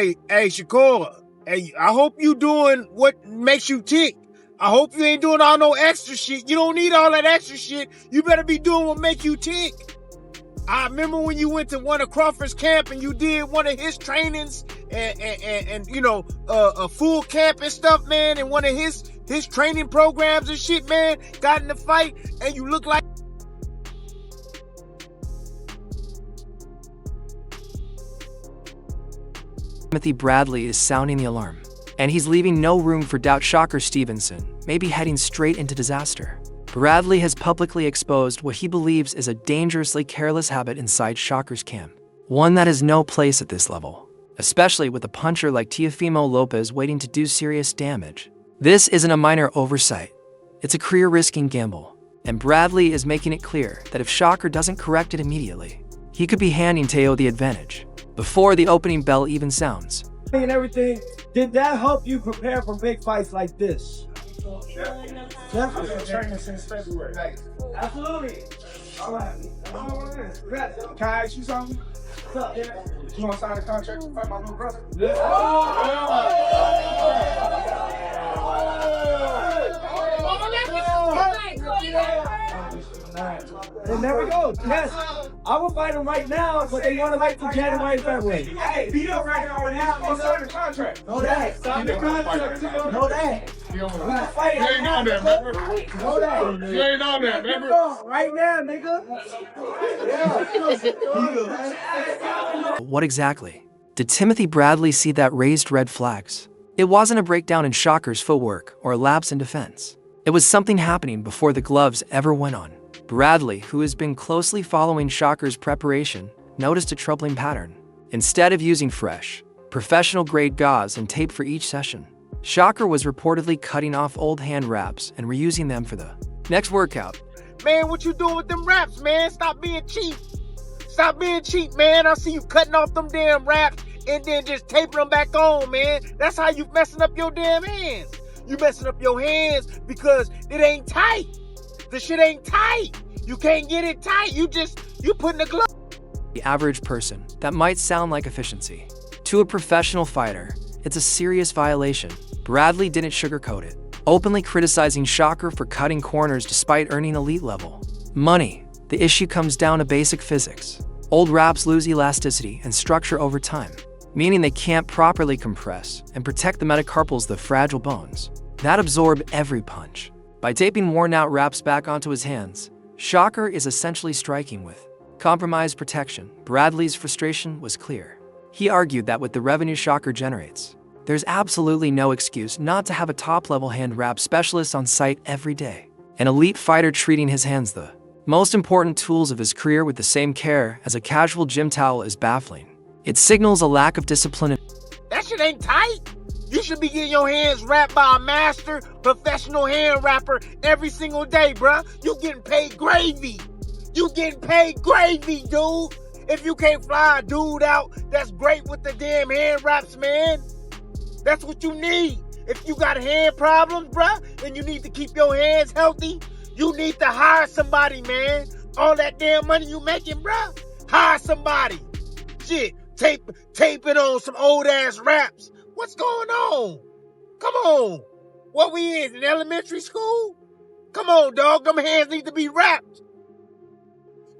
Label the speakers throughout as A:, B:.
A: Hey, Shakur. Hey, I hope you doing what makes you tick. I hope you ain't doing all no extra shit. You don't need all that extra shit. You better be doing what make you tick. I remember when you went to one of Crawford's camp and you did one of his trainings and you know, a full camp and stuff, man, and one of his training programs and shit, man, got in the fight and you look like
B: Timothy Bradley is sounding the alarm, and he's leaving no room for doubt. Shakur Stevenson may be heading straight into disaster. Bradley has publicly exposed what he believes is a dangerously careless habit inside Shakur's camp, one that has no place at this level, especially with a puncher like Teofimo Lopez waiting to do serious damage. This isn't a minor oversight, it's a career-risking gamble, and Bradley is making it clear that if Shakur doesn't correct it immediately, he could be handing Teo the advantage before the opening bell even sounds.
C: And everything, did that help you prepare for big fights like this? Definitely. I've been training since February. Absolutely. All right. Can I ask you something? What's up? You want to sign a contract to fight my little brother? And there we go. Yes, I will fight him right now, but they want to wait till January, February. Hey, beat up right now. I'm signing the contract. Know that. Sign the contract. Know that. You ain't on that, remember? Know that. You ain't on that, remember? Right now, nigga. Yeah.
B: What exactly did Timothy Bradley see that raised red flags? It wasn't a breakdown in Shakur's footwork or a lapse in defense. It was something happening before the gloves ever went on. Bradley, who has been closely following Shakur's preparation, noticed a troubling pattern. Instead of using fresh, professional-grade gauze and tape for each session, Shakur was reportedly cutting off old hand wraps and reusing them for the next workout.
A: Man, what you doing with them wraps, man? Stop being cheap. Stop being cheap, man. I see you cutting off them damn wraps and then just taping them back on, man. That's how you messing up your damn hands. You messing up your hands because it ain't tight. The shit ain't tight. You can't get it tight. You putting the glove.
B: The average person, that might sound like efficiency. To a professional fighter, it's a serious violation. Bradley didn't sugarcoat it, openly criticizing Shakur for cutting corners despite earning elite level money. The issue comes down to basic physics. Old wraps lose elasticity and structure over time, meaning they can't properly compress and protect the metacarpals, the fragile bones that absorb every punch. By taping worn-out wraps back onto his hands, Shakur is essentially striking with compromised protection. Bradley's frustration was clear. He argued that with the revenue Shakur generates, there's absolutely no excuse not to have a top-level hand wrap specialist on site every day. An elite fighter treating his hands, the most important tools of his career, with the same care as a casual gym towel, is baffling. It signals a lack of discipline.
A: That shit ain't tight. You should be getting your hands wrapped by a master professional hand wrapper every single day, bruh. You getting paid gravy. You getting paid gravy, dude. If you can't fly a dude out that's great with the damn hand wraps, man, that's what you need. If you got hand problems, bruh, and you need to keep your hands healthy, you need to hire somebody, man. All that damn money you making, bruh, hire somebody. Shit, tape it on some old-ass wraps. What's going on? Come on. What we in elementary school? Come on, dog. Them hands need to be wrapped.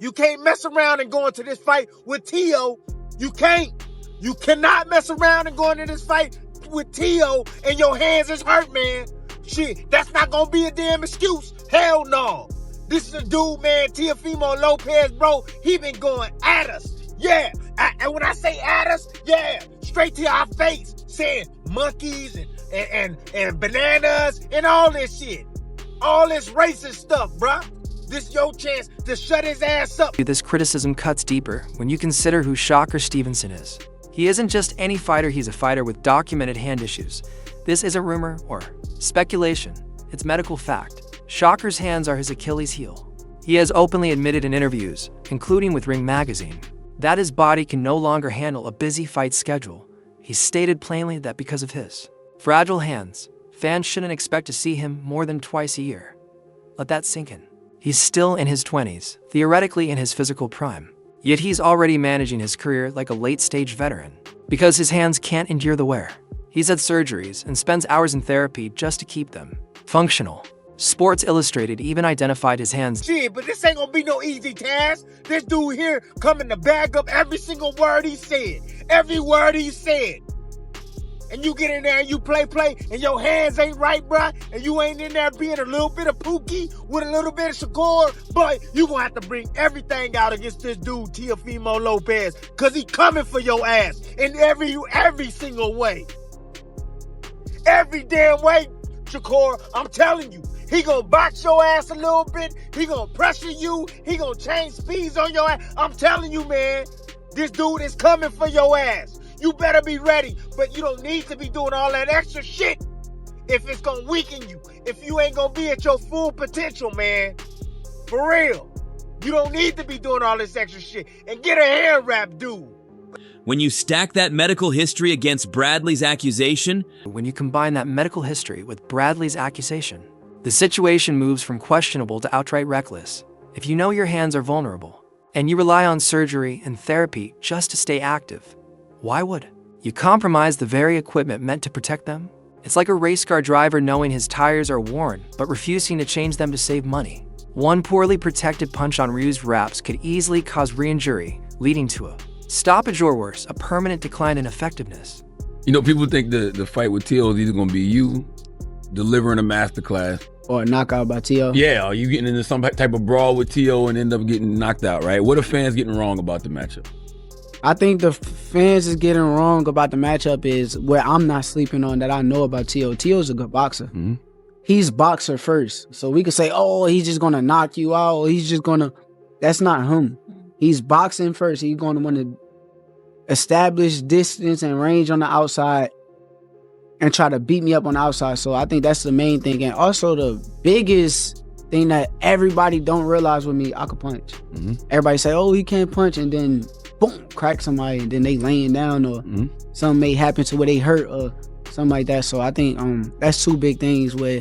A: You can't mess around and go into this fight with Teo. You can't. You cannot mess around and go into this fight with Teo and your hands is hurt, man. Shit, that's not gonna be a damn excuse. Hell no. This is a dude, man, Teofimo Lopez, bro. He been going at us. Yeah. And when I say at us, yeah, straight to our face, saying monkeys and bananas and all this shit. All this racist stuff, bruh. This your chance to shut his ass up.
B: This criticism cuts deeper when you consider who Shakur Stevenson is. He isn't just any fighter, he's a fighter with documented hand issues. This isn't rumor or speculation, it's medical fact. Shakur's hands are his Achilles heel. He has openly admitted in interviews, including with Ring magazine, that his body can no longer handle a busy fight schedule. He stated plainly that because of his fragile hands, fans shouldn't expect to see him more than twice a year. Let that sink in. He's still in his 20s, theoretically in his physical prime, yet he's already managing his career like a late-stage veteran. because his hands can't endure the wear. He's had surgeries and spends hours in therapy just to keep them functional. Sports Illustrated even identified his hands.
A: Shit, but this ain't gonna be no easy task. This dude here coming to bag up every single word he said. Every word he said. And you get in there and you play, and your hands ain't right, bruh, and you ain't in there being a little bit of Pookie with a little bit of Shakur, but you gonna have to bring everything out against this dude, Teofimo Lopez, because he coming for your ass in every single way. Every damn way, Shakur, I'm telling you. He gonna box your ass a little bit. He gonna pressure you. He gonna change speeds on your ass. I'm telling you, man, this dude is coming for your ass. You better be ready, but you don't need to be doing all that extra shit if it's gonna weaken you. If you ain't gonna be at your full potential, man. For real. You don't need to be doing all this extra shit. And get a hair wrap, dude.
D: When you stack that medical history against Bradley's accusation,
B: When you combine that medical history with Bradley's accusation, the situation moves from questionable to outright reckless. If you know your hands are vulnerable, and you rely on surgery and therapy just to stay active, why would you compromise the very equipment meant to protect them? It's like a race car driver knowing his tires are worn, but refusing to change them to save money. One poorly protected punch on reused wraps could easily cause re-injury, leading to a stoppage or worse, a permanent decline in effectiveness.
E: You know, people think the fight with Teo is either going to be you delivering a masterclass.
F: Or a knockout by Teo.
E: Yeah, or you getting into some type of brawl with Teo and end up getting knocked out, right? What are fans getting wrong about the matchup?
F: I think the fans is getting wrong about the matchup is where I'm not sleeping on that I know about Teo. Teo's a good boxer.
E: Mm-hmm.
F: He's boxer first. So we could say, oh, he's just going to knock you out. Or he's just going to... That's not him. He's boxing first. He's going to want to establish distance and range on the outside and try to beat me up on the outside. So I think that's the main thing. And also the biggest thing that everybody don't realize with me, I can punch.
E: Mm-hmm.
F: Everybody say, oh, he can't punch, and then boom, crack somebody, and then they laying down, or something may happen to where they hurt or something like that. So I think that's two big things where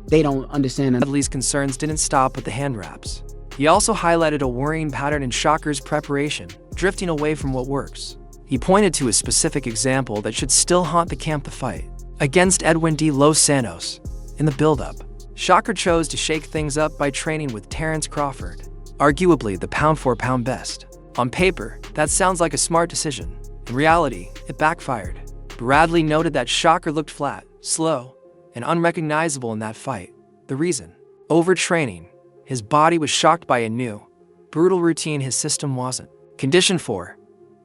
F: they don't understand.
B: Bradley's concerns didn't stop with the hand wraps. He also highlighted a worrying pattern in Shakur's preparation, drifting away from what works. He pointed to a specific example that should still haunt the camp to fight. Against Edwin D. Los Santos, in the build-up, Shakur chose to shake things up by training with Terrence Crawford, arguably the pound-for-pound best. On paper, that sounds like a smart decision. In reality, it backfired. Bradley noted that Shakur looked flat, slow, and unrecognizable in that fight. The reason? Overtraining. His body was shocked by a new, brutal routine his system wasn't conditioned for.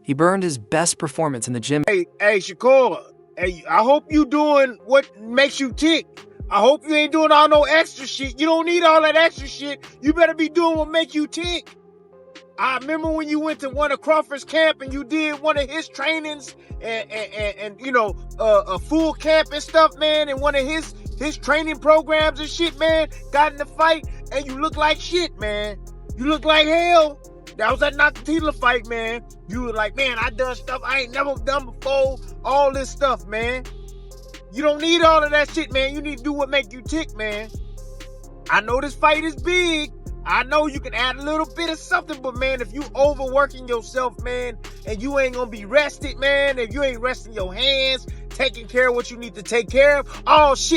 B: He burned his best performance in the gym.
A: Hey, Shakur, hey, I hope you doing what makes you tick. I hope you ain't doing all no extra shit. You don't need all that extra shit. You better be doing what make you tick. I remember when you went to one of Crawford's camp and you did one of his trainings and you know, a full camp and stuff, man, and one of his training programs and shit, man, got in the fight and you look like shit, man. You look like hell. That was that Nakatila fight, man. You were like, man, I done stuff I ain't never done before. All this stuff, man. You don't need all of that shit, man. You need to do what make you tick, man. I know this fight is big. I know you can add a little bit of something, but man, if you overworking yourself, man, and you ain't gonna be rested, man, if you ain't resting your hands, taking care of what you need to take care of, oh shit.